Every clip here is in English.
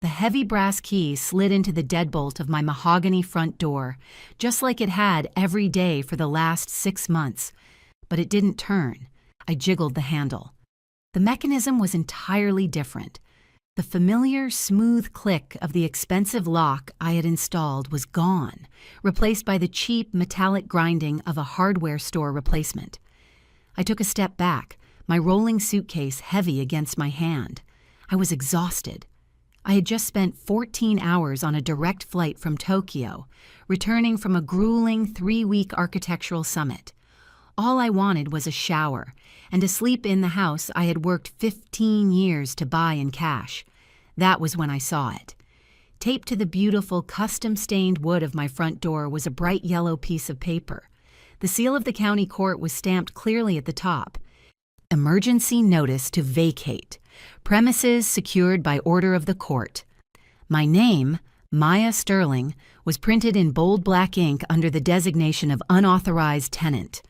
The heavy brass key slid into the deadbolt of my mahogany front door, just like it had every day for the last 6 months. But it didn't turn. I jiggled the handle. The mechanism was entirely different. The familiar, smooth click of the expensive lock I had installed was gone, replaced by the cheap, metallic grinding of a hardware store replacement. I took a step back, my rolling suitcase heavy against my hand. I was exhausted. I had just spent 14 hours on a direct flight from Tokyo, returning from a grueling 3-week architectural summit. All I wanted was a shower and to sleep in the house I had worked 15 years to buy in cash. That was when I saw it. Taped to the beautiful custom-stained wood of my front door was a bright yellow piece of paper. The seal of the county court was stamped clearly at the top. Emergency notice to vacate. Premises secured by order of the court. My name, Maya Sterling, was printed in bold black ink under the designation of unauthorized tenant.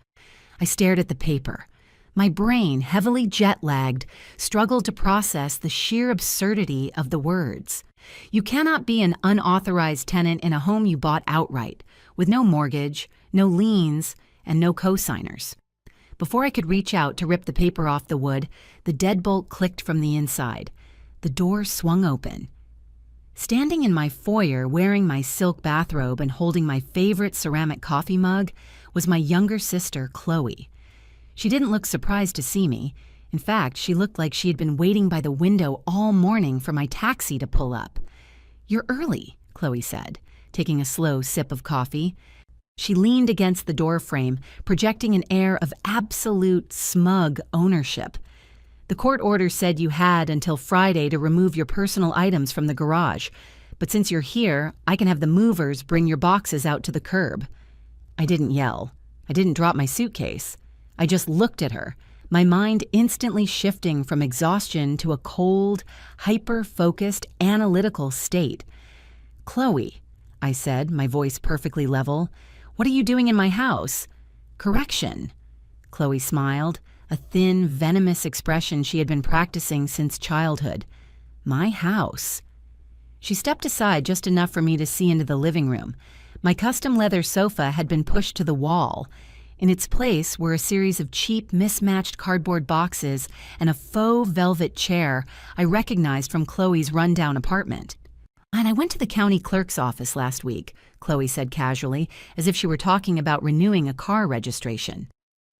I stared at the paper. My brain, heavily jet-lagged, struggled to process the sheer absurdity of the words. You cannot be an unauthorized tenant in a home you bought outright, with no mortgage, no liens, and no co-signers. Before I could reach out to rip the paper off the wood, the deadbolt clicked from the inside. The door swung open. Standing in my foyer, wearing my silk bathrobe and holding my favorite ceramic coffee mug, was my younger sister, Chloe. She didn't look surprised to see me. In fact, she looked like she had been waiting by the window all morning for my taxi to pull up. "You're early," Chloe said, taking a slow sip of coffee. She leaned against the door frame, projecting an air of absolute smug ownership. "The court order said you had until Friday to remove your personal items from the garage, but since you're here, I can have the movers bring your boxes out to the curb." I didn't yell. I didn't drop my suitcase. I just looked at her, my mind instantly shifting from exhaustion to a cold, hyper-focused, analytical state. "Chloe," I said, my voice perfectly level, "what are you doing in my house?" "Correction." Chloe smiled, a thin, venomous expression she had been practicing since childhood. "My house." She stepped aside just enough for me to see into the living room. My custom leather sofa had been pushed to the wall. In its place were a series of cheap, mismatched cardboard boxes and a faux velvet chair I recognized from Chloe's rundown apartment. "And I went to the county clerk's office last week," Chloe said casually, as if she were talking about renewing a car registration.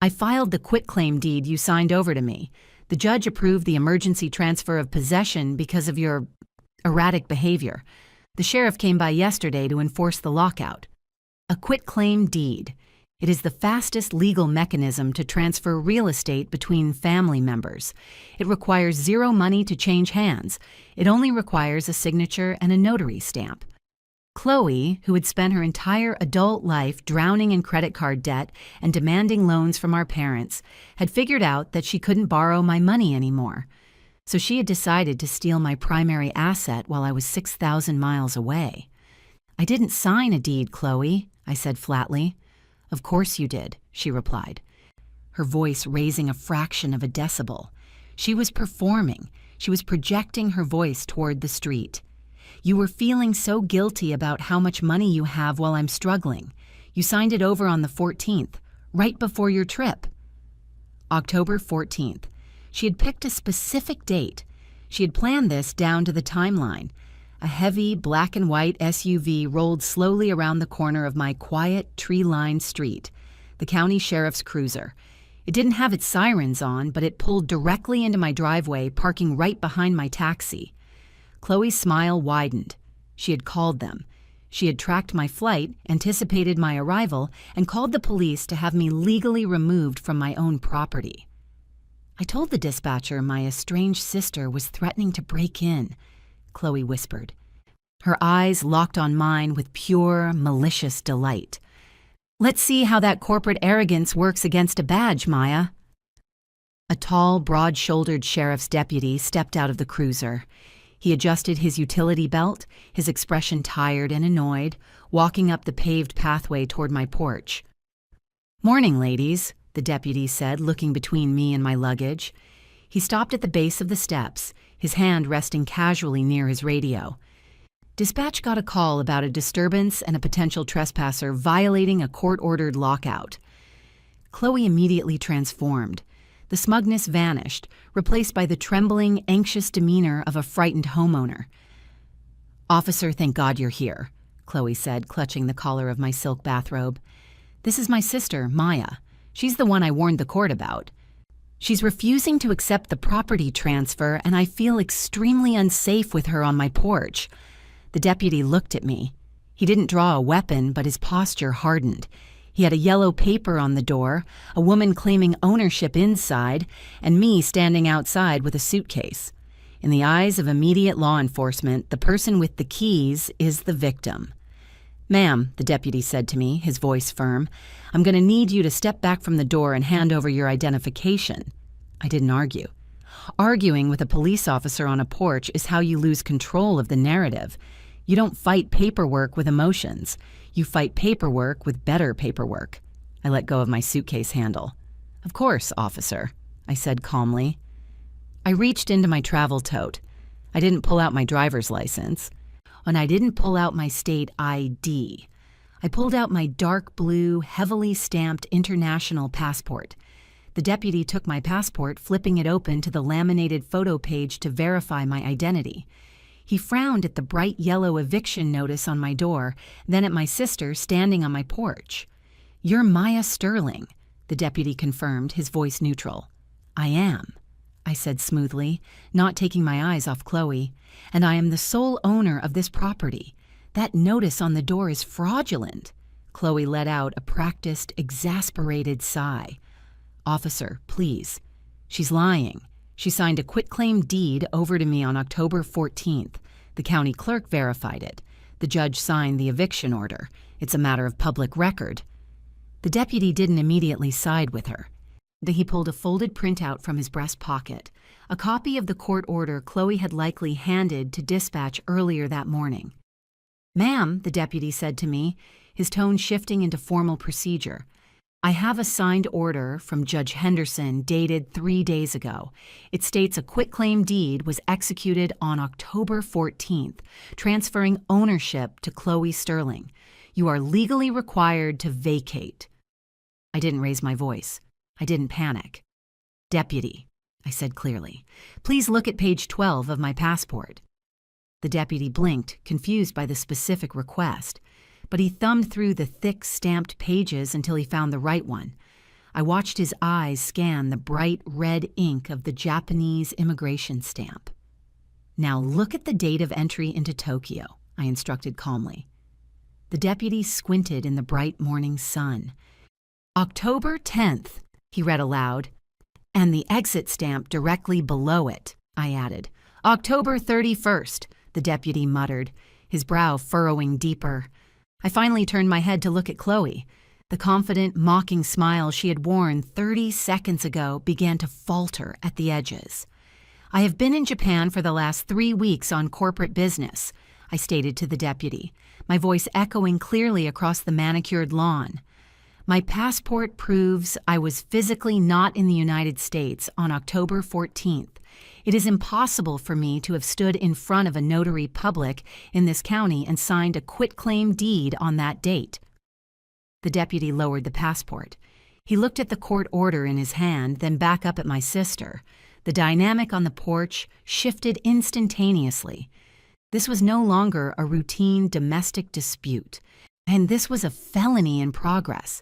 "I filed the quitclaim deed you signed over to me. The judge approved the emergency transfer of possession because of your erratic behavior. The sheriff came by yesterday to enforce the lockout." A quitclaim deed. It is the fastest legal mechanism to transfer real estate between family members. It requires zero money to change hands. It only requires a signature and a notary stamp. Chloe, who had spent her entire adult life drowning in credit card debt and demanding loans from our parents, had figured out that she couldn't borrow my money anymore. So she had decided to steal my primary asset while I was 6,000 miles away. "I didn't sign a deed, Chloe," I said flatly. "Of course you did," she replied, her voice raising a fraction of a decibel. She was performing. She was projecting her voice toward the street. "You were feeling so guilty about how much money you have while I'm struggling. You signed it over on the 14th, right before your trip." October 14th. She had picked a specific date. She had planned this down to the timeline. A heavy black and white SUV rolled slowly around the corner of my quiet, tree-lined street, the county sheriff's cruiser. It didn't have its sirens on, but it pulled directly into my driveway, parking right behind my taxi. Chloe's smile widened. She had called them. She had tracked my flight, anticipated my arrival, and called the police to have me legally removed from my own property. "I told the dispatcher my estranged sister was threatening to break in," Chloe whispered. Her eyes locked on mine with pure, malicious delight. "Let's see how that corporate arrogance works against a badge, Maya." A tall, broad-shouldered sheriff's deputy stepped out of the cruiser. He adjusted his utility belt, his expression tired and annoyed, walking up the paved pathway toward my porch. "Morning, ladies," the deputy said, looking between me and my luggage. He stopped at the base of the steps, his hand resting casually near his radio. Dispatch got a call about a disturbance and a potential trespasser violating a court-ordered lockout. Chloe immediately transformed. The smugness vanished, replaced by the trembling, anxious demeanor of a frightened homeowner. "Officer, thank God you're here," Chloe said, clutching the collar of my silk bathrobe. "This is my sister, Maya. She's the one I warned the court about. She's refusing to accept the property transfer, and I feel extremely unsafe with her on my porch." The deputy looked at me. He didn't draw a weapon, but his posture hardened. He had a yellow paper on the door, a woman claiming ownership inside, and me standing outside with a suitcase. In the eyes of immediate law enforcement, the person with the keys is the victim. "Ma'am," the deputy said to me, his voice firm, "I'm going to need you to step back from the door and hand over your identification." I didn't argue. Arguing with a police officer on a porch is how you lose control of the narrative. You don't fight paperwork with emotions. You fight paperwork with better paperwork. I let go of my suitcase handle. "Of course, officer," I said calmly. I reached into my travel tote. I didn't pull out my driver's license, and I didn't pull out my state ID. I pulled out my dark blue, heavily stamped international passport. The deputy took my passport, flipping it open to the laminated photo page to verify my identity. He frowned at the bright yellow eviction notice on my door, then at my sister standing on my porch. "You're Maya Sterling," the deputy confirmed, his voice neutral. "I am," I said smoothly, not taking my eyes off Chloe, "and I am the sole owner of this property. That notice on the door is fraudulent." Chloe let out a practiced, exasperated sigh. "Officer, please. She's lying. She signed a quitclaim deed over to me on October 14th. The county clerk verified it. The judge signed the eviction order. It's a matter of public record." The deputy didn't immediately side with her. He pulled a folded printout from his breast pocket, a copy of the court order Chloe had likely handed to dispatch earlier that morning. "Ma'am," the deputy said to me, his tone shifting into formal procedure, "I have a signed order from Judge Henderson dated 3 days ago. It states a quitclaim deed was executed on October 14th, transferring ownership to Chloe Sterling. You are legally required to vacate." I didn't raise my voice. I didn't panic. "Deputy," I said clearly, "please look at page 12 of my passport." The deputy blinked, confused by the specific request, but he thumbed through the thick stamped pages until he found the right one. I watched his eyes scan the bright red ink of the Japanese immigration stamp. "Now look at the date of entry into Tokyo," I instructed calmly. The deputy squinted in the bright morning sun. "October 10th, he read aloud. "And the exit stamp directly below it," I added. "October 31st, the deputy muttered, his brow furrowing deeper. I finally turned my head to look at Chloe. The confident, mocking smile she had worn 30 seconds ago began to falter at the edges. "I have been in Japan for the last 3 weeks on corporate business," I stated to the deputy, my voice echoing clearly across the manicured lawn. "My passport proves I was physically not in the United States on October 14th. It is impossible for me to have stood in front of a notary public in this county and signed a quitclaim deed on that date." The deputy lowered the passport. He looked at the court order in his hand, then back up at my sister. The dynamic on the porch shifted instantaneously. This was no longer a routine domestic dispute, and this was a felony in progress.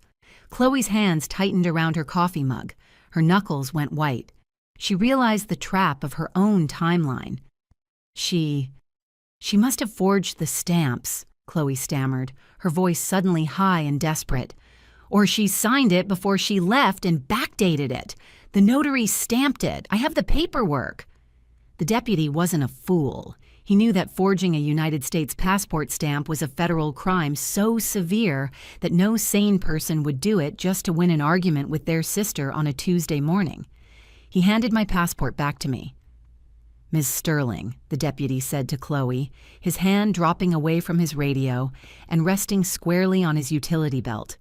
Chloe's hands tightened around her coffee mug. Her knuckles went white. She realized the trap of her own timeline. She must have forged the stamps," Chloe stammered, her voice suddenly high and desperate. "Or she signed it before she left and backdated it. The notary stamped it. I have the paperwork." The deputy wasn't a fool. He knew that forging a United States passport stamp was a federal crime so severe that no sane person would do it just to win an argument with their sister on a Tuesday morning. He handed my passport back to me. "Ms. Sterling," the deputy said to Chloe, his hand dropping away from his radio and resting squarely on his utility belt.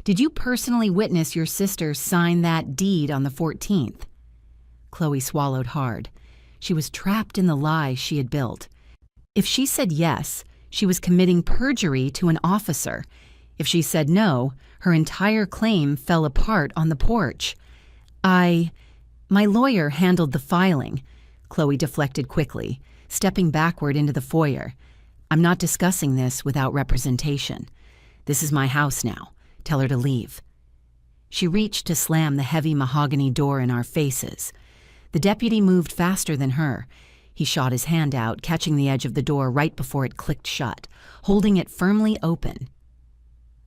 "Did you personally witness your sister sign that deed on the 14th?" Chloe swallowed hard. She was trapped in the lie she had built. If she said yes, she was committing perjury to an officer. If she said no, her entire claim fell apart on the porch. My lawyer handled the filing. Chloe deflected quickly, stepping backward into the foyer. I'm not discussing this without representation. This is my house now. Tell her to leave. She reached to slam the heavy mahogany door in our faces. The deputy moved faster than her. He shot his hand out, catching the edge of the door right before it clicked shut, holding it firmly open.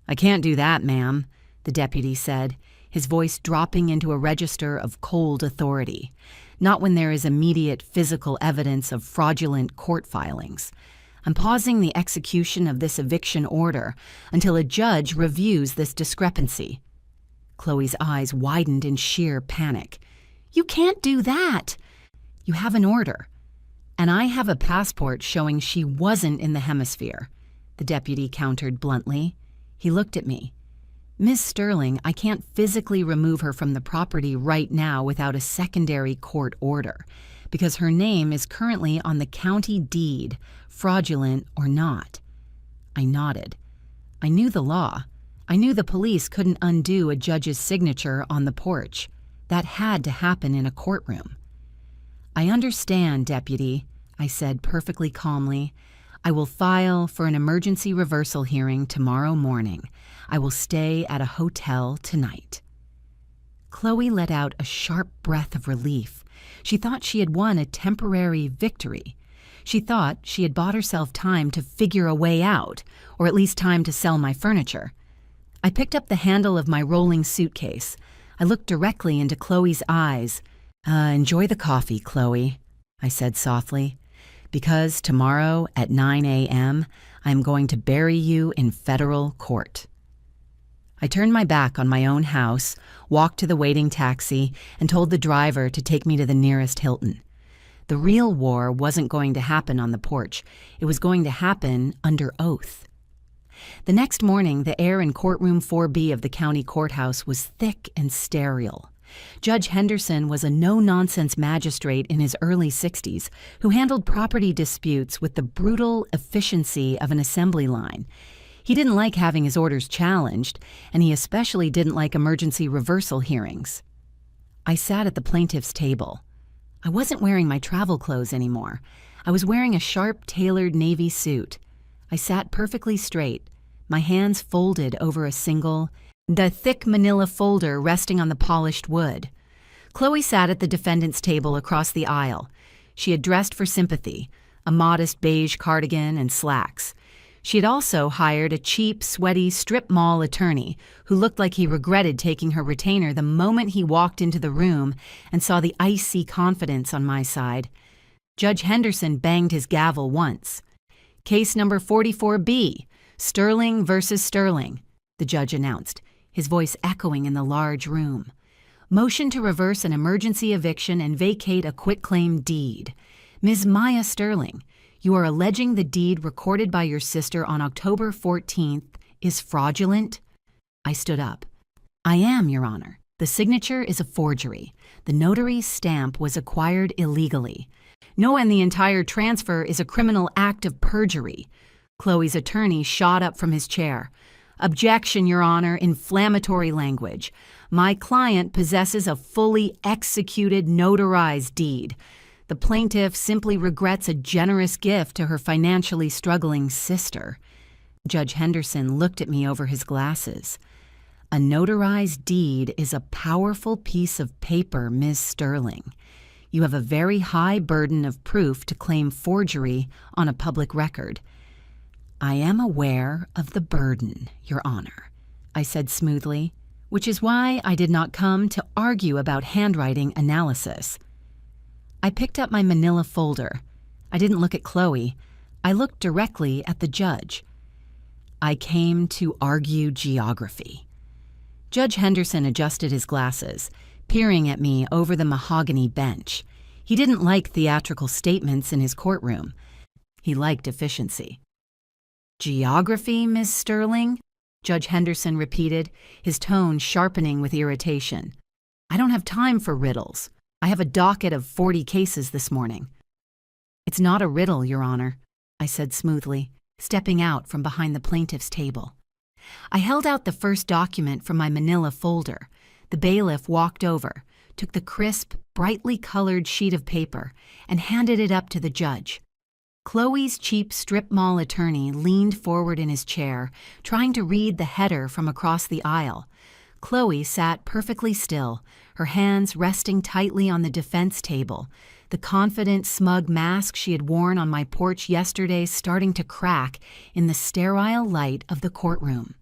I can't do that, ma'am, the deputy said, his voice dropping into a register of cold authority. Not when there is immediate physical evidence of fraudulent court filings. I'm pausing the execution of this eviction order until a judge reviews this discrepancy. Chloe's eyes widened in sheer panic. You can't do that. You have an order. And I have a passport showing she wasn't in the hemisphere, the deputy countered bluntly. He looked at me. Miss Sterling, I can't physically remove her from the property right now without a secondary court order, because her name is currently on the county deed, fraudulent or not. I nodded. I knew the law. I knew the police couldn't undo a judge's signature on the porch. That had to happen in a courtroom. I understand, Deputy, I said perfectly calmly. I will file for an emergency reversal hearing tomorrow morning. I will stay at a hotel tonight. Chloe let out a sharp breath of relief. She thought she had won a temporary victory. She thought she had bought herself time to figure a way out, or at least time to sell my furniture. I picked up the handle of my rolling suitcase. I looked directly into Chloe's eyes. Enjoy the coffee, Chloe, I said softly, because tomorrow at 9 a.m., I'm going to bury you in federal court. I turned my back on my own house, walked to the waiting taxi, and told the driver to take me to the nearest Hilton. The real war wasn't going to happen on the porch. It was going to happen under oath. The next morning, the air in courtroom 4B of the county courthouse was thick and sterile. Judge Henderson was a no-nonsense magistrate in his early 60s who handled property disputes with the brutal efficiency of an assembly line. He didn't like having his orders challenged, and he especially didn't like emergency reversal hearings. I sat at the plaintiff's table. I wasn't wearing my travel clothes anymore. I was wearing a sharp, tailored navy suit. I sat perfectly straight, my hands folded over the thick manila folder resting on the polished wood. Chloe sat at the defendant's table across the aisle. She had dressed for sympathy, a modest beige cardigan and slacks. She had also hired a cheap, sweaty strip mall attorney who looked like he regretted taking her retainer the moment he walked into the room and saw the icy confidence on my side. Judge Henderson banged his gavel once. Case number 44B, Sterling versus Sterling, the judge announced, his voice echoing in the large room. Motion to reverse an emergency eviction and vacate a quitclaim deed. Ms. Maya Sterling, you are alleging the deed recorded by your sister on October 14th is fraudulent? I stood up. I am, Your Honor. The signature is a forgery. The notary's stamp was acquired illegally. No, and the entire transfer is a criminal act of perjury. Chloe's attorney shot up from his chair. Objection, Your Honor, inflammatory language. My client possesses a fully executed notarized deed. The plaintiff simply regrets a generous gift to her financially struggling sister. Judge Henderson looked at me over his glasses. A notarized deed is a powerful piece of paper, Ms. Sterling. You have a very high burden of proof to claim forgery on a public record. I am aware of the burden, Your Honor, I said smoothly, which is why I did not come to argue about handwriting analysis. I picked up my manila folder. I didn't look at Chloe. I looked directly at the judge. I came to argue geography. Judge Henderson adjusted his glasses, peering at me over the mahogany bench. He didn't like theatrical statements in his courtroom. He liked efficiency. Geography, Miss Sterling? Judge Henderson repeated, his tone sharpening with irritation. I don't have time for riddles. I have a docket of 40 cases this morning. It's not a riddle, Your Honor, I said smoothly, stepping out from behind the plaintiff's table. I held out the first document from my manila folder. The bailiff walked over, took the crisp, brightly colored sheet of paper, and handed it up to the judge. Chloe's cheap strip mall attorney leaned forward in his chair, trying to read the header from across the aisle. Chloe sat perfectly still, her hands resting tightly on the defense table, the confident, smug mask she had worn on my porch yesterday starting to crack in the sterile light of the courtroom.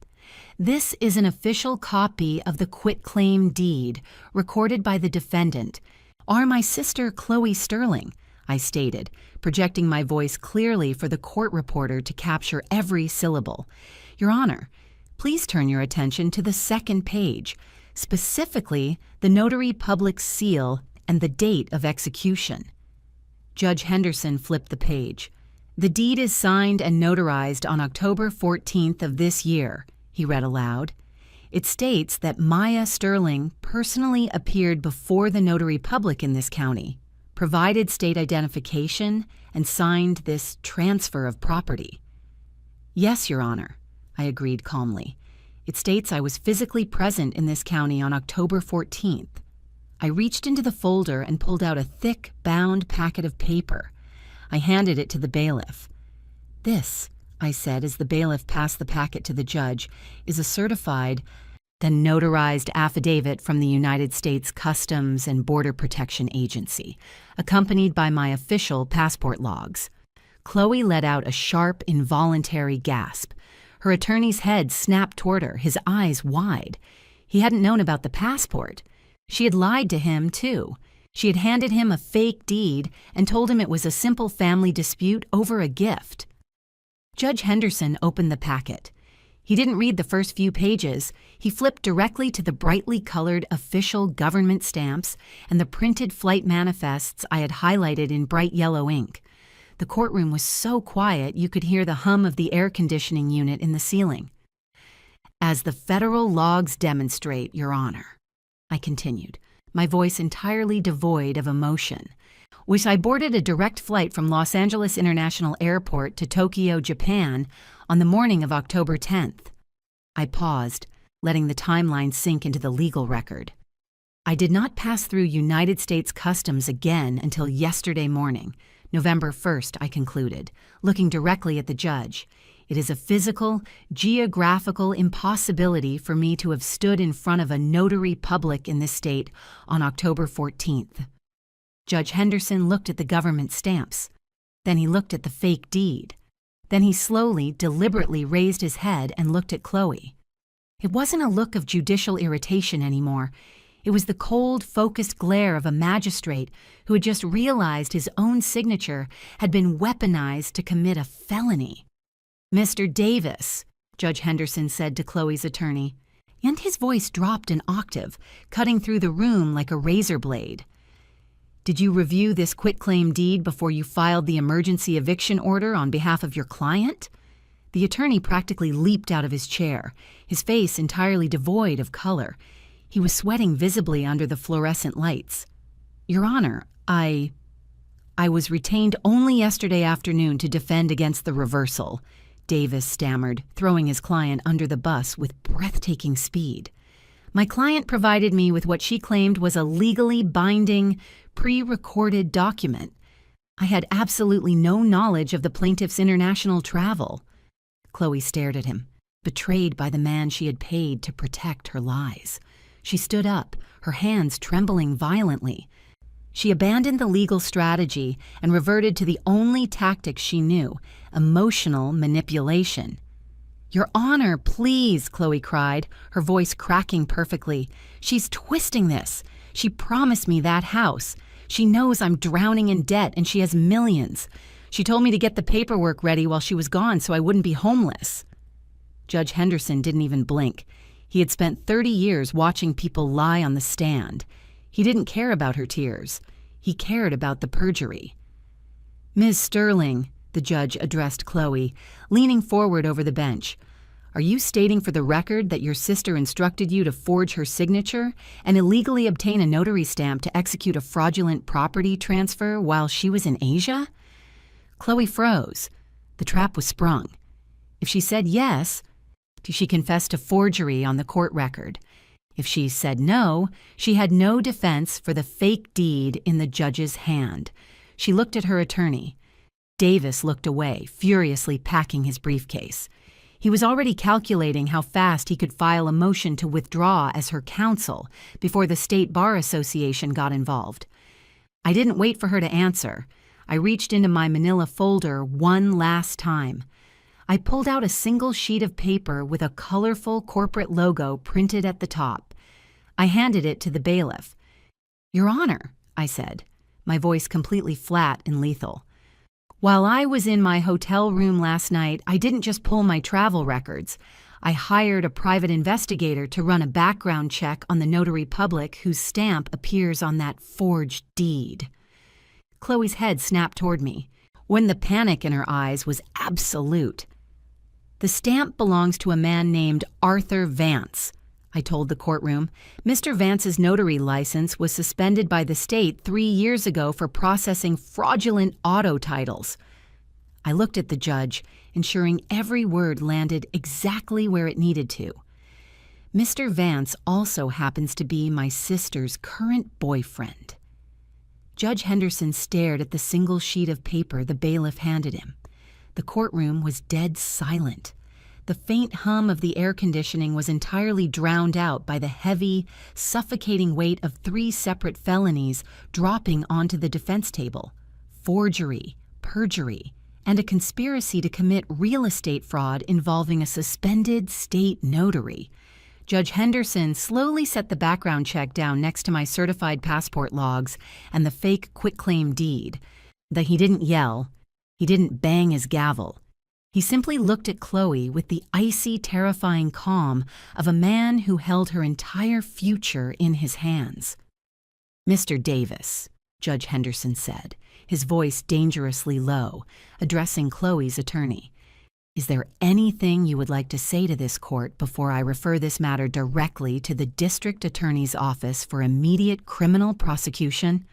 This is an official copy of the quitclaim deed, recorded by the defendant. Are my sister Chloe Sterling, I stated, projecting my voice clearly for the court reporter to capture every syllable. Your Honor, please turn your attention to the second page, specifically the notary public's seal and the date of execution. Judge Henderson flipped the page. The deed is signed and notarized on October 14th of this year, he read aloud. It states that Maya Sterling personally appeared before the notary public in this county, provided state identification, and signed this transfer of property. Yes, Your Honor, I agreed calmly. It states I was physically present in this county on October 14th. I reached into the folder and pulled out a thick, bound packet of paper. I handed it to the bailiff. This, I said as the bailiff passed the packet to the judge, is a certified, then notarized affidavit from the United States Customs and Border Protection Agency, accompanied by my official passport logs. Chloe let out a sharp, involuntary gasp. Her attorney's head snapped toward her, his eyes wide. He hadn't known about the passport. She had lied to him, too. She had handed him a fake deed and told him it was a simple family dispute over a gift. Judge Henderson opened the packet. He didn't read the first few pages. He flipped directly to the brightly colored official government stamps and the printed flight manifests I had highlighted in bright yellow ink. The courtroom was so quiet you could hear the hum of the air conditioning unit in the ceiling. As the federal logs demonstrate, Your Honor, I continued, my voice entirely devoid of emotion, which I boarded a direct flight from Los Angeles International Airport to Tokyo, Japan, on the morning of October 10th. I paused, letting the timeline sink into the legal record. I did not pass through United States Customs again until yesterday morning, November 1st, I concluded, looking directly at the judge. It is a physical, geographical impossibility for me to have stood in front of a notary public in this state on October 14th. Judge Henderson looked at the government stamps. Then he looked at the fake deed. Then he slowly, deliberately raised his head and looked at Chloe. It wasn't a look of judicial irritation anymore. It was the cold, focused glare of a magistrate who had just realized his own signature had been weaponized to commit a felony. Mr. Davis, Judge Henderson said to Chloe's attorney, and his voice dropped an octave, cutting through the room like a razor blade. Did you review this quitclaim deed before you filed the emergency eviction order on behalf of your client? The attorney practically leaped out of his chair, his face entirely devoid of color. He was sweating visibly under the fluorescent lights. Your Honor, I was retained only yesterday afternoon to defend against the reversal, Davis stammered, throwing his client under the bus with breathtaking speed. My client provided me with what she claimed was a legally binding, pre-recorded document. I had absolutely no knowledge of the plaintiff's international travel. Chloe stared at him, betrayed by the man she had paid to protect her lies. She stood up, her hands trembling violently. She abandoned the legal strategy and reverted to the only tactic she knew, emotional manipulation. Your Honor, please, Chloe cried, her voice cracking perfectly. She's twisting this. She promised me that house. She knows I'm drowning in debt and she has millions. She told me to get the paperwork ready while she was gone so I wouldn't be homeless. Judge Henderson didn't even blink. He had spent 30 years watching people lie on the stand. He didn't care about her tears. He cared about the perjury. Ms. Sterling, the judge addressed Chloe, leaning forward over the bench, Are you stating for the record that your sister instructed you to forge her signature and illegally obtain a notary stamp to execute a fraudulent property transfer while she was in Asia? Chloe froze. The trap was sprung. If she said yes, she confessed to forgery on the court record. If she said no, she had no defense for the fake deed in the judge's hand. She looked at her attorney. Davis looked away, furiously packing his briefcase. He was already calculating how fast he could file a motion to withdraw as her counsel before the State Bar Association got involved. I didn't wait for her to answer. I reached into my manila folder one last time. I pulled out a single sheet of paper with a colorful corporate logo printed at the top. I handed it to the bailiff. "Your Honor," I said, my voice completely flat and lethal. "While I was in my hotel room last night, I didn't just pull my travel records. I hired a private investigator to run a background check on the notary public whose stamp appears on that forged deed." Chloe's head snapped toward me, when the panic in her eyes was absolute. "The stamp belongs to a man named Arthur Vance," I told the courtroom. "Mr. Vance's notary license was suspended by the state 3 years ago for processing fraudulent auto titles." I looked at the judge, ensuring every word landed exactly where it needed to. "Mr. Vance also happens to be my sister's current boyfriend." Judge Henderson stared at the single sheet of paper the bailiff handed him. The courtroom was dead silent. The faint hum of the air conditioning was entirely drowned out by the heavy, suffocating weight of 3 separate felonies dropping onto the defense table: forgery, perjury, and a conspiracy to commit real estate fraud involving a suspended state notary. Judge Henderson slowly set the background check down next to my certified passport logs and the fake quitclaim deed. He didn't yell. He didn't bang his gavel. He simply looked at Chloe with the icy, terrifying calm of a man who held her entire future in his hands. "Mr. Davis," Judge Henderson said, his voice dangerously low, addressing Chloe's attorney, "is there anything you would like to say to this court before I refer this matter directly to the district attorney's office for immediate criminal prosecution?"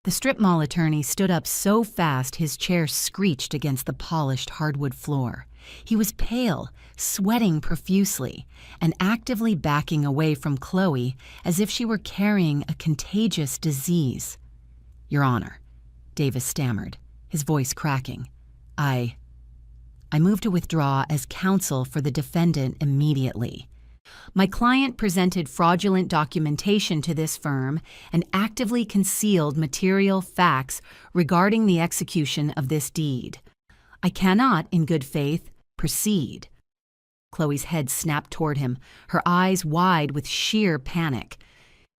The strip mall attorney stood up so fast his chair screeched against the polished hardwood floor. He was pale, sweating profusely, and actively backing away from Chloe as if she were carrying a contagious disease. "Your Honor," Davis stammered, his voice cracking, I move to withdraw as counsel for the defendant immediately. My client presented fraudulent documentation to this firm and actively concealed material facts regarding the execution of this deed. I cannot, in good faith, proceed." Chloe's head snapped toward him, her eyes wide with sheer panic.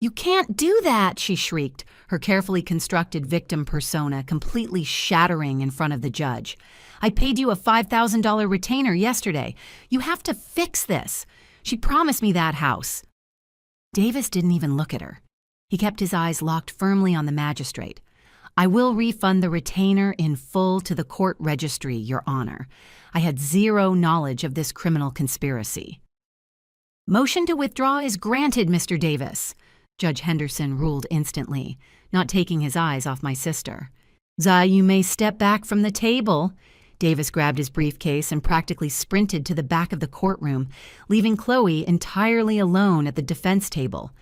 "You can't do that," she shrieked, her carefully constructed victim persona completely shattering in front of the judge. "I paid you a $5,000 retainer yesterday. You have to fix this. She promised me that house." Davis didn't even look at her. He kept his eyes locked firmly on the magistrate. "I will refund the retainer in full to the court registry, Your Honor. I had zero knowledge of this criminal conspiracy." "Motion to withdraw is granted, Mr. Davis," Judge Henderson ruled instantly, not taking his eyes off my sister. "You may step back from the table." Davis grabbed his briefcase and practically sprinted to the back of the courtroom, leaving Chloe entirely alone at the defense table.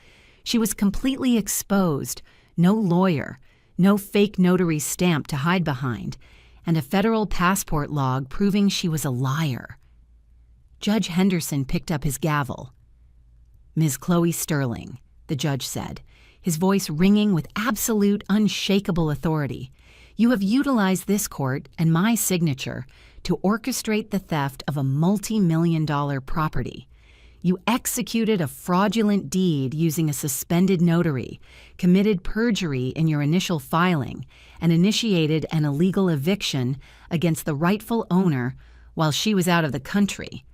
She was completely exposed, no lawyer, no fake notary stamp to hide behind, and a federal passport log proving she was a liar. Judge Henderson picked up his gavel. "Ms. Chloe Sterling," the judge said, his voice ringing with absolute, unshakable authority, "you have utilized this court and my signature to orchestrate the theft of a multi-million-dollar property. You executed a fraudulent deed using a suspended notary, committed perjury in your initial filing, and initiated an illegal eviction against the rightful owner while she was out of the country."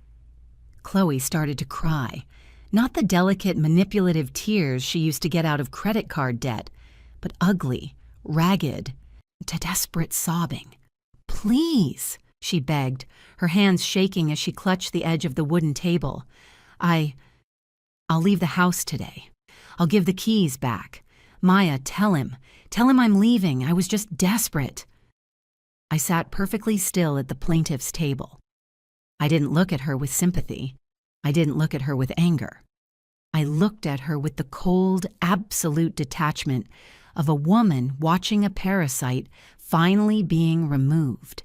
Chloe started to cry, not the delicate, manipulative tears she used to get out of credit card debt, but ugly, ragged, to desperate sobbing. "Please," she begged, her hands shaking as she clutched the edge of the wooden table. I'll leave the house today. I'll give the keys back. Maya, tell him I'm leaving. I was just desperate. I sat perfectly still at the plaintiff's table. I didn't look at her with sympathy. I didn't look at her with anger. I looked at her with the cold, absolute detachment of a woman watching a parasite finally being removed.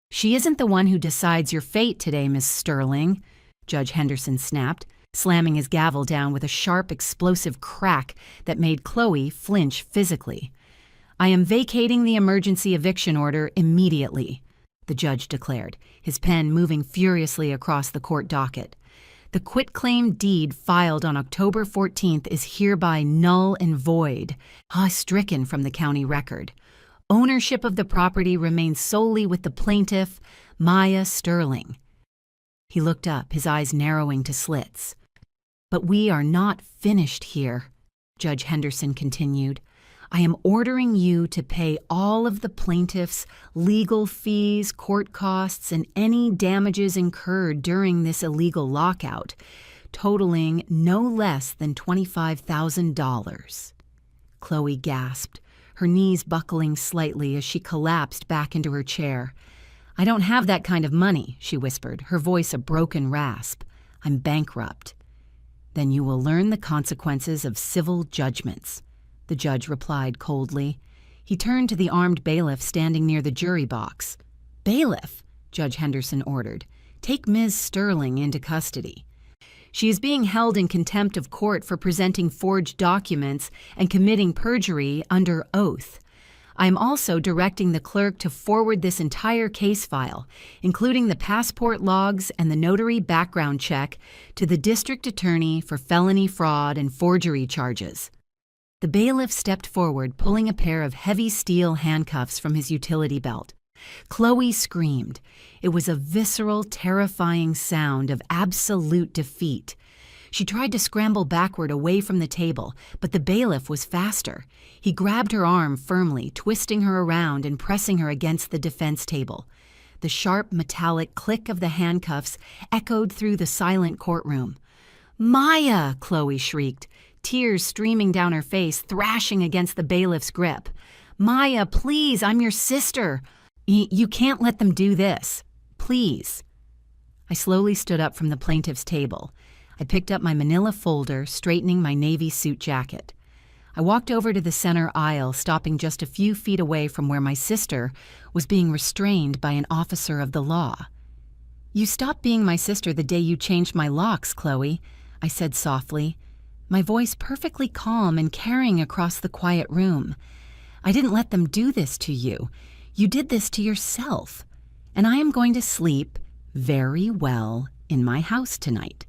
"She isn't the one who decides your fate today, Miss Sterling," Judge Henderson snapped, slamming his gavel down with a sharp, explosive crack that made Chloe flinch physically. "I am vacating the emergency eviction order immediately," the judge declared, his pen moving furiously across the court docket. "The quitclaim deed filed on October 14th is hereby null and void, stricken from the county record. Ownership of the property remains solely with the plaintiff, Maya Sterling." He looked up, his eyes narrowing to slits. "But we are not finished here," Judge Henderson continued. "I am ordering you to pay all of the plaintiff's legal fees, court costs, and any damages incurred during this illegal lockout, totaling no less than $25,000. Chloe gasped, her knees buckling slightly as she collapsed back into her chair. "I don't have that kind of money," she whispered, her voice a broken rasp. "I'm bankrupt." "Then you will learn the consequences of civil judgments," the judge replied coldly. He turned to the armed bailiff standing near the jury box. "Bailiff," Judge Henderson ordered, "take Ms. Sterling into custody. She is being held in contempt of court for presenting forged documents and committing perjury under oath. I am also directing the clerk to forward this entire case file, including the passport logs and the notary background check, to the district attorney for felony fraud and forgery charges." The bailiff stepped forward, pulling a pair of heavy steel handcuffs from his utility belt. Chloe screamed. It was a visceral, terrifying sound of absolute defeat. She tried to scramble backward away from the table, but the bailiff was faster. He grabbed her arm firmly, twisting her around and pressing her against the defense table. The sharp, metallic click of the handcuffs echoed through the silent courtroom. "Maya!" Chloe shrieked, tears streaming down her face, thrashing against the bailiff's grip. "Maya, please, I'm your sister. You can't let them do this. Please." I slowly stood up from the plaintiff's table. I picked up my manila folder, straightening my navy suit jacket. I walked over to the center aisle, stopping just a few feet away from where my sister was being restrained by an officer of the law. "You stopped being my sister the day you changed my locks, Chloe," I said softly, my voice perfectly calm and carrying across the quiet room. "I didn't let them do this to you. You did this to yourself. And I am going to sleep very well in my house tonight."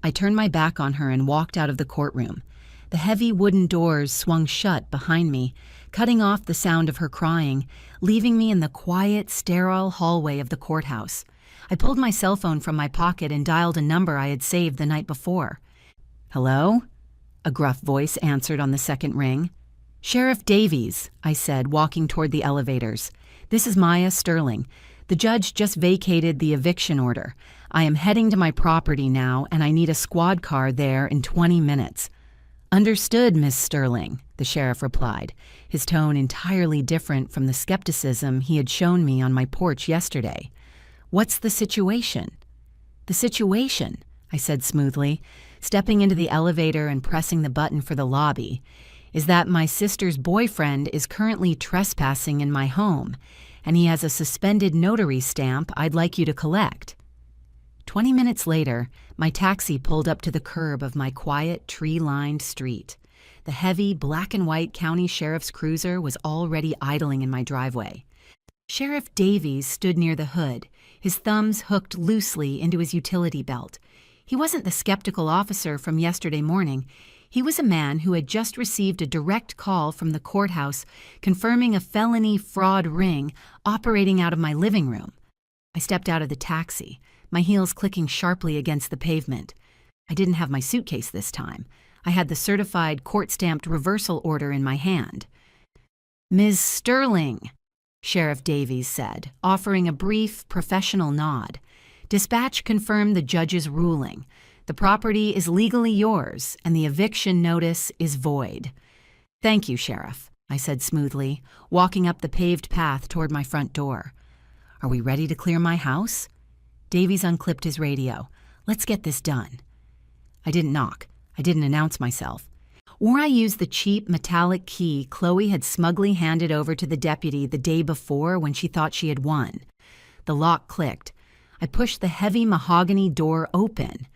I turned my back on her and walked out of the courtroom. The heavy wooden doors swung shut behind me, cutting off the sound of her crying, leaving me in the quiet, sterile hallway of the courthouse. I pulled my cell phone from my pocket and dialed a number I had saved the night before. "Hello?" a gruff voice answered on the second ring. "Sheriff Davies," I said, walking toward the elevators. "This is Maya Sterling. The judge just vacated the eviction order. I am heading to my property now, and I need a squad car there in 20 minutes. "Understood, Miss Sterling," the sheriff replied, his tone entirely different from the skepticism he had shown me on my porch yesterday. "What's the situation?" "The situation," I said smoothly, stepping into the elevator and pressing the button for the lobby, "is that my sister's boyfriend is currently trespassing in my home, and he has a suspended notary stamp I'd like you to collect." 20 minutes later, my taxi pulled up to the curb of my quiet, tree-lined street. The heavy, black-and-white county sheriff's cruiser was already idling in my driveway. Sheriff Davies stood near the hood, his thumbs hooked loosely into his utility belt. He wasn't the skeptical officer from yesterday morning. He was a man who had just received a direct call from the courthouse confirming a felony fraud ring operating out of my living room. I stepped out of the taxi, my heels clicking sharply against the pavement. I didn't have my suitcase this time. I had the certified court-stamped reversal order in my hand. "Ms. Sterling," Sheriff Davies said, offering a brief, professional nod. Dispatch confirmed the judge's ruling. The property is legally yours, and the eviction notice is void. Thank you, Sheriff, I said smoothly, walking up the paved path toward my front door. Are we ready to clear my house? Davies unclipped his radio. Let's get this done. I didn't knock. I didn't announce myself. Or I used the cheap metallic key Chloe had smugly handed over to the deputy the day before when she thought she had won. The lock clicked. I pushed the heavy mahogany door open.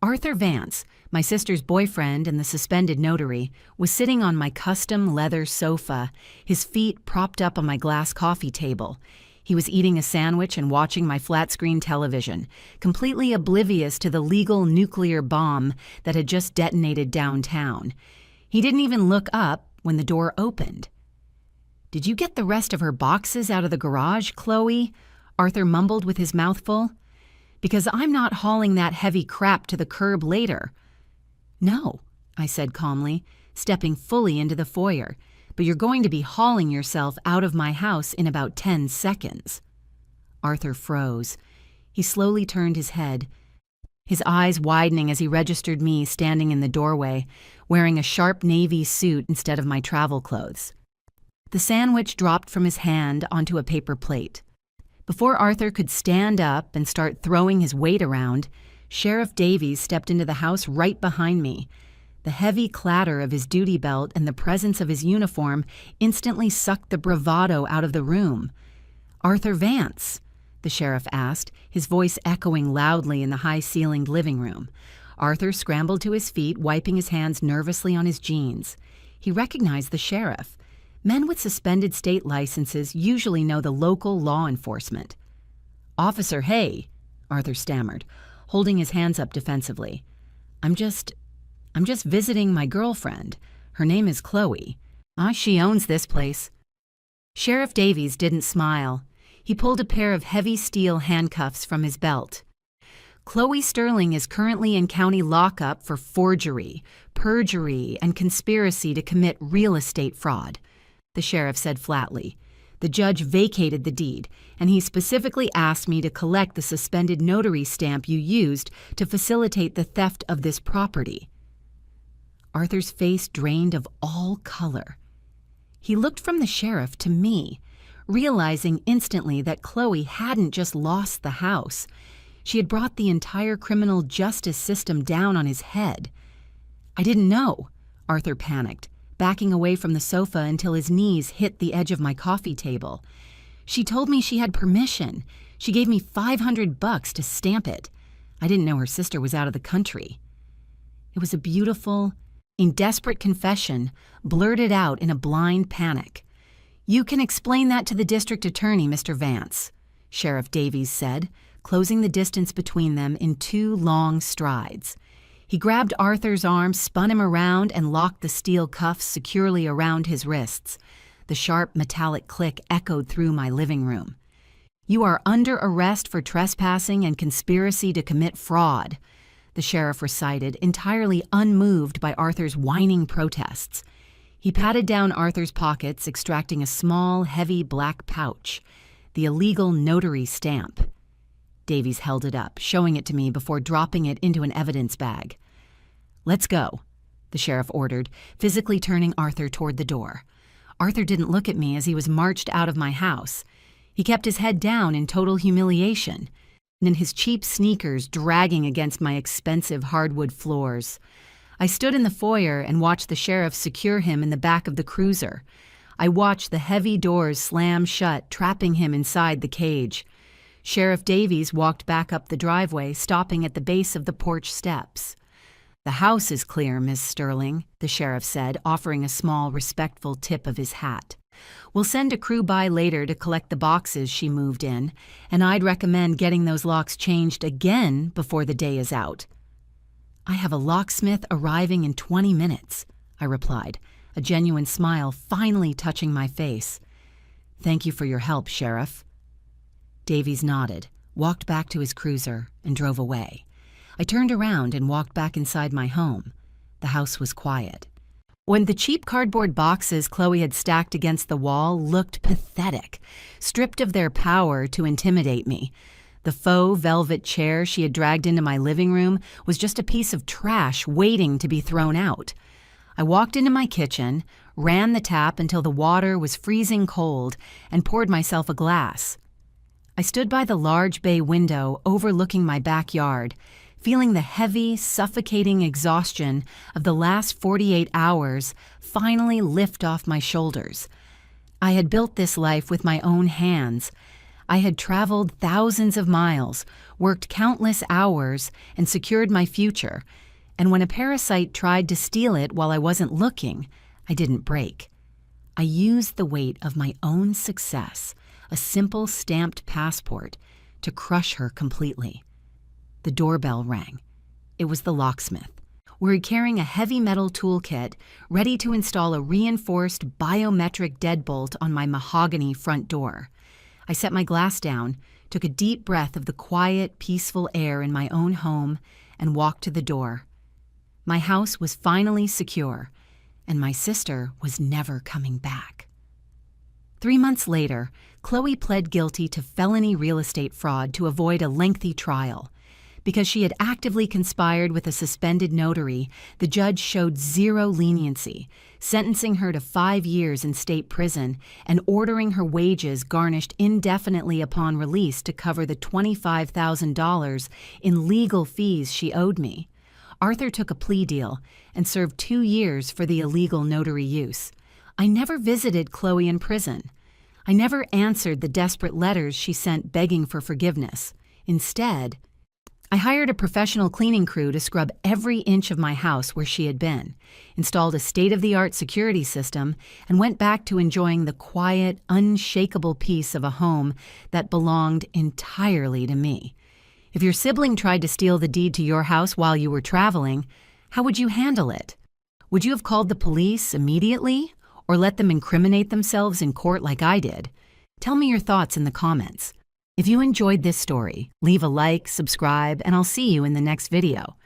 Arthur Vance, my sister's boyfriend and the suspended notary, was sitting on my custom leather sofa, his feet propped up on my glass coffee table. He was eating a sandwich and watching my flat-screen television, completely oblivious to the legal nuclear bomb that had just detonated downtown. He didn't even look up when the door opened. "Did you get the rest of her boxes out of the garage, Chloe?" Arthur mumbled with his mouth full. "Because I'm not hauling that heavy crap to the curb later." "No," I said calmly, stepping fully into the foyer. "But you're going to be hauling yourself out of my house in about 10 seconds. Arthur froze. He slowly turned his head, his eyes widening as he registered me standing in the doorway, wearing a sharp navy suit instead of my travel clothes. The sandwich dropped from his hand onto a paper plate. Before Arthur could stand up and start throwing his weight around, Sheriff Davies stepped into the house right behind me. The heavy clatter of his duty belt and the presence of his uniform instantly sucked the bravado out of the room. "Arthur Vance?" the sheriff asked, his voice echoing loudly in the high-ceilinged living room. Arthur scrambled to his feet, wiping his hands nervously on his jeans. He recognized the sheriff. Men with suspended state licenses usually know the local law enforcement. "Officer Hay," Arthur stammered, holding his hands up defensively. I'm just visiting my girlfriend. Her name is Chloe. She owns this place." Sheriff Davies didn't smile. He pulled a pair of heavy steel handcuffs from his belt. "Chloe Sterling is currently in county lockup for forgery, perjury, and conspiracy to commit real estate fraud," the sheriff said flatly. "The judge vacated the deed, and he specifically asked me to collect the suspended notary stamp you used to facilitate the theft of this property." Arthur's face drained of all color. He looked from the sheriff to me, realizing instantly that Chloe hadn't just lost the house. She had brought the entire criminal justice system down on his head. "I didn't know," Arthur panicked, backing away from the sofa until his knees hit the edge of my coffee table. "She told me she had permission. She gave me $500 to stamp it. I didn't know her sister was out of the country." It was a beautiful, in desperate confession, blurted out in a blind panic. "You can explain that to the district attorney, Mr. Vance," Sheriff Davies said, closing the distance between them in 2 long strides. He grabbed Arthur's arm, spun him around, and locked the steel cuffs securely around his wrists. The sharp metallic click echoed through my living room. "You are under arrest for trespassing and conspiracy to commit fraud," the sheriff recited, entirely unmoved by Arthur's whining protests. He patted down Arthur's pockets, extracting a small, heavy black pouch, the illegal notary stamp. Davies held it up, showing it to me before dropping it into an evidence bag. "Let's go," the sheriff ordered, physically turning Arthur toward the door. Arthur didn't look at me as he was marched out of my house. He kept his head down in total humiliation, and in his cheap sneakers dragging against my expensive hardwood floors. I stood in the foyer and watched the sheriff secure him in the back of the cruiser. I watched the heavy doors slam shut, trapping him inside the cage. Sheriff Davies walked back up the driveway, stopping at the base of the porch steps. "The house is clear, Miss Sterling," the sheriff said, offering a small, respectful tip of his hat. "We'll send a crew by later to collect the boxes she moved in, and I'd recommend getting those locks changed again before the day is out." "I have a locksmith arriving in 20 minutes, I replied, a genuine smile finally touching my face. "Thank you for your help, Sheriff." Davies nodded, walked back to his cruiser, and drove away. I turned around and walked back inside my home. The house was quiet. When the cheap cardboard boxes Chloe had stacked against the wall looked pathetic, stripped of their power to intimidate me. The faux velvet chair she had dragged into my living room was just a piece of trash waiting to be thrown out. I walked into my kitchen, ran the tap until the water was freezing cold, and poured myself a glass. I stood by the large bay window overlooking my backyard, feeling the heavy, suffocating exhaustion of the last 48 hours finally lift off my shoulders. I had built this life with my own hands. I had traveled thousands of miles, worked countless hours, and secured my future. And when a parasite tried to steal it while I wasn't looking, I didn't break. I used the weight of my own success, a simple stamped passport, to crush her completely. The doorbell rang. It was the locksmith. We were carrying a heavy metal toolkit, ready to install a reinforced biometric deadbolt on my mahogany front door. I set my glass down, took a deep breath of the quiet, peaceful air in my own home, and walked to the door. My house was finally secure, and my sister was never coming back. 3 months later, Chloe pled guilty to felony real estate fraud to avoid a lengthy trial. Because she had actively conspired with a suspended notary, the judge showed zero leniency, sentencing her to 5 years in state prison and ordering her wages garnished indefinitely upon release to cover the $25,000 in legal fees she owed me. Arthur took a plea deal and served 2 years for the illegal notary use. I never visited Chloe in prison. I never answered the desperate letters she sent begging for forgiveness. Instead, I hired a professional cleaning crew to scrub every inch of my house where she had been, installed a state-of-the-art security system, and went back to enjoying the quiet, unshakable peace of a home that belonged entirely to me. If your sibling tried to steal the deed to your house while you were traveling, how would you handle it? Would you have called the police immediately, or let them incriminate themselves in court like I did? Tell me your thoughts in the comments. If you enjoyed this story, leave a like, subscribe, and I'll see you in the next video.